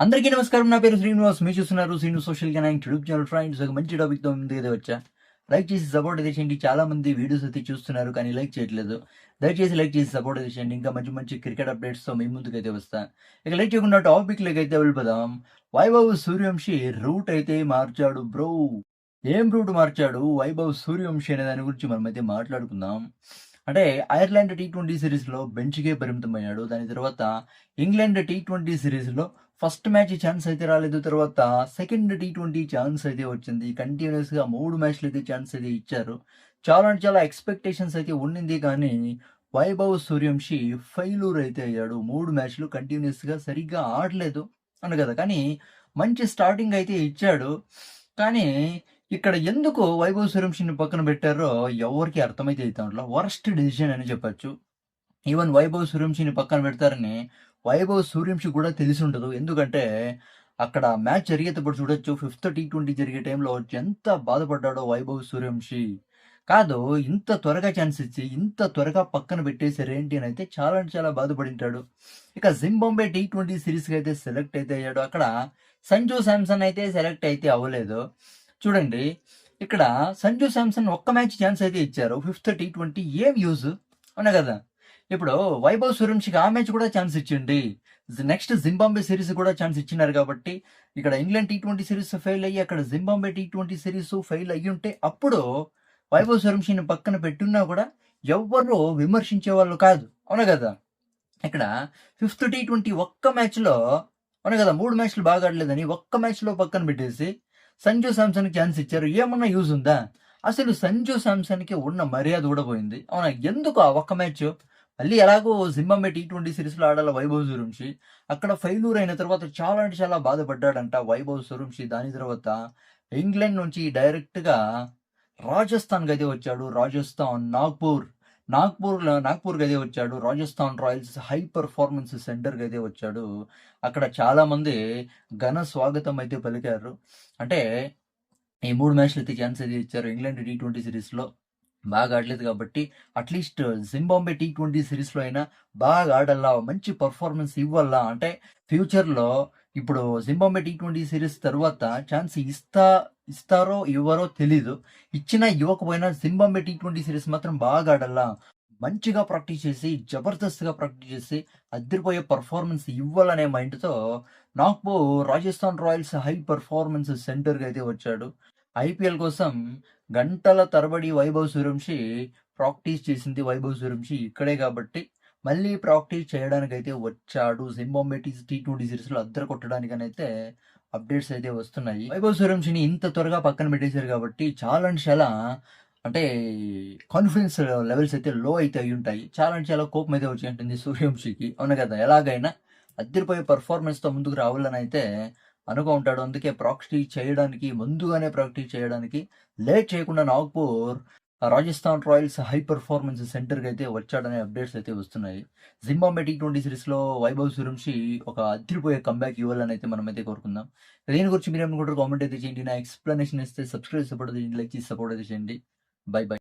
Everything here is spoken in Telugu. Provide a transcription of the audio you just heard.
అందరికీ నమస్కారం. నా పేరు శ్రీనివాస్. మీరు చూస్తున్నారు శ్రీను సోషల్ గెనాంగ్ యూట్యూబ్ ఛానల్. ఫ్రెండ్స్, ఒక మంచి టాపిక్‌తో ముందుకు అయితే వచ్చా. లైక్ చేసి సపోర్ట్ అయితే చేయండి. చాలా మంది వీడియోస్ అయితే చూస్తున్నారు కానీ లైక్ చేయట్లేదు. దయచేసి లైక్ చేసి సపోర్ట్ అయితే చేయండి. ఇంకా మంచి మంచి క్రికెట్ అప్డేట్స్‌తో మీ ముందుకైతే వస్తా. ఇక లేట్ చేయకుండా టాపిక్‌లోకి అయితే వెళ్ళిపోదాం. వైభవ్ సూర్యవంశి రూట్ అయితే మార్చాడు బ్రో. ఏం రూట్ మార్చాడు వైభవ్ సూర్యవంశి అనే దాని గురించి మనమైతే మాట్లాడుకుందాం. అంటే ఐర్లాండ్ టీ20 సిరీస్‌లో బెంచ్‌కే పరిమితమయ్యాడు. దాని తర్వాత ఇంగ్లాండ్ టీ20 సిరీస్‌లో ఫస్ట్ మ్యాచ్ ఛాన్స్ అయితే రాలేదు. తర్వాత సెకండ్ టీ20 ఛాన్స్ అయితే వచ్చింది. కంటిన్యూయస్‌గా 3 మ్యాచ్‌లు అయితే ఛాన్స్ అయితే ఇచ్చారు. చాలా అంటే చాలా ఎక్స్‌పెక్టేషన్స్ అయితే ఉండింది కానీ వైభవ్ సూర్యవంశి ఫెయిల్యూర్ అయితే అయ్యాడు. 3 మ్యాచ్‌లు కంటిన్యూయస్‌గా సరిగ్గా ఆడలేదు అను కదా! కానీ మంచి స్టార్టింగ్ అయితే ఇచ్చాడు. కానీ ఇక్కడ ఎందుకు వైభవ్ సూర్యవంశిని పక్కన పెట్టారో ఎవ్వరికీ అర్థమైతే అయితాంట్ల. వరస్ట్ డెసిషన్ అని చెప్పొచ్చు. ఈవెన్ వైభవ్ సూర్యవంశిని పక్కన పెడతారని వైభవ్ సూర్యవంశి కూడా తెలిసుండదు. ఎందుకంటే అక్కడ మ్యాచ్ జరిగేటప్పుడు చూడొచ్చు. ఫిఫ్త్ టీ20 జరిగే టైంలో ఎంత బాధపడ్డాడో వైభవ్ సూర్యవంశి. కాదు, ఇంత త్వరగా ఛాన్స్ ఇచ్చి, ఇంత త్వరగా పక్కన పెట్టేసారేంటి అనైతే చాలా అంటే చాలా బాధపడింటాడు. ఇక జింబాబ్వే టీ20 సీరీస్‌కి అయితే సెలెక్ట్ అయితే అయ్యాడు. అక్కడ సంజు శాంసన్ అయితే సెలెక్ట్ అయితే అవ్వలేదు. చూడండి, ఇక్కడ సంజు శాంసన్ ఒక్క మ్యాచ్ ఛాన్స్ అయితే ఇచ్చారు. ఫిఫ్త్ టీ20 ఏం యూజ్? అవునా కదా! ఇప్పుడు వైభవ్ సూర్యవంశికి ఆ మ్యాచ్ కూడా ఛాన్స్ ఇచ్చిండి. నెక్స్ట్ జింబాబ్వే సీరీస్ కూడా ఛాన్స్ ఇచ్చినారు కాబట్టి, ఇక్కడ ఇంగ్లాండ్ టీ20 సీరీస్ ఫెయిల్ అయ్యి, అక్కడ జింబాబ్వే టీ20 సీరీస్ ఫెయిల్ అయ్యుంటే అప్పుడు వైభవ్ సూర్యవంశిని పక్కన పెట్టున్నా కూడా ఎవ్వరు విమర్శించేవాళ్ళు కాదు. అవునా కదా! ఇక్కడ ఫిఫ్త్ టీ20 ఒక్క మ్యాచ్‌లో, అవును కదా! 3 మ్యాచ్‌లు బాగా ఆడలేదని ఒక్క మ్యాచ్‌లో పక్కన పెట్టేసి సంజు శాంసన్‌కి ఛాన్స్ ఇచ్చారు. ఏమన్నా యూజ్ ఉందా? అసలు సంజు శాంసన్‌కి ఉన్న మర్యాద కూడా పోయింది. అవునా? ఎందుకు ఆ ఒక్క మ్యాచ్? మళ్ళీ ఎలాగో జింబాబ్వే టీ20 సీరీస్‌లో ఆడాల వైభవ్ సూర్యవంశి. అక్కడ ఫెయిల్యూర్ అయిన తర్వాత చాలా అంటే చాలా బాధపడ్డాడంట వైభవ్ సూర్యవంశి. దాని తర్వాత ఇంగ్లాండ్ నుంచి డైరెక్ట్‌గా రాజస్థాన్‌కైతే వచ్చాడు. రాజస్థాన్, నాగ్పూర్‌కైతే వచ్చాడు. రాజస్థాన్ రాయల్స్ హై పెర్ఫార్మన్స్ సెంటర్‌కైతే వచ్చాడు. అక్కడ చాలామంది ఘన స్వాగతం అయితే పలికారు. అంటే ఈ 3 మ్యాచ్‌లు అయితే ఛాన్స్ అయితే ఇచ్చారు. ఇంగ్లాండ్ టీ20 సీరీస్‌లో బాగా ఆడలేదు కాబట్టి అట్‌లీస్ట్ జింబాబ్వే టీ20 సీరీస్‌లో అయినా బాగా ఆడాలా, మంచి పెర్ఫార్మన్స్ ఇవ్వాలా. అంటే ఫ్యూచర్‌లో ఇప్పుడు జింబాబ్వే టీ20 సీరీస్ తర్వాత ఛాన్స్ ఇస్తారో ఇవ్వరో తెలీదు. ఇచ్చినా ఇవ్వకపోయినా జింబాబ్వే టీ20 సీరీస్ మాత్రం బాగా ఆడాలా. మంచిగా ప్రాక్టీస్ చేసి, జబర్దస్త్‌గా ప్రాక్టీస్ చేసి, అదిరిపోయే పెర్ఫార్మన్స్ ఇవ్వాలనే మైండ్‌తో Nagpur Rajasthan Royals high performance సెంటర్‌కి అయితే వచ్చాడు. ఐపీఎల్ కోసం గంటల తరబడి వైభవ్ సూర్యవంశి ప్రాక్టీస్ చేసింది వైభవ్ సూర్యవంశి ఇక్కడే కాబట్టి, మళ్ళీ ప్రాక్టీస్ చేయడానికైతే వచ్చాడు. జింబాబ్వే టీ20 సీరీస్‌లో అద్దర కొట్టడానికనైతే అప్డేట్స్ అయితే వస్తున్నాయి. వైభవ్ సూర్యవంశిని ఇంత త్వరగా పక్కన పెట్టేశారు కాబట్టి చాలా అంటే చాలా, అంటే కాన్ఫిడెన్స్ లెవెల్స్ అయితే లో అయితే అయ్యుంటాయి. చాలా అంటే చాలా కోపం అయితే వచ్చి ఉంటుంది సూర్యవంశికి. అవును కదా! ఎలాగైనా అదిరిపోయే పెర్ఫార్మన్స్‌తో ముందుకు రావాలనైతే అనుకుంటాడు. అందుకే ముందుగానే ప్రాక్టీస్ చేయడానికి లేట్ చేయకుండా Nagpur Rajasthan Royals high performance సెంటర్‌కి అయితే వచ్చాడనే అప్డేట్స్ అయితే వస్తున్నాయి. జింబాబ్వే టీ20 సీరీస్‌లో వైభవ్ సూర్యవంశి ఒక అదిరిపోయే కమ్‌బ్యాక్ ఇవ్వాలని అయితే మనమైతే కోరుకుందాం. దీని గురించి మీరేమనుకుంటారో కామెంట్ అయితే చేయండి. నా ఎక్స్‌ప్లనేషన్ ఇస్తే సబ్స్క్రైబ్ సపోర్ట్ చేయండి. లైక్ చేసి సపోర్ట్ అయితే చేయండి. By by.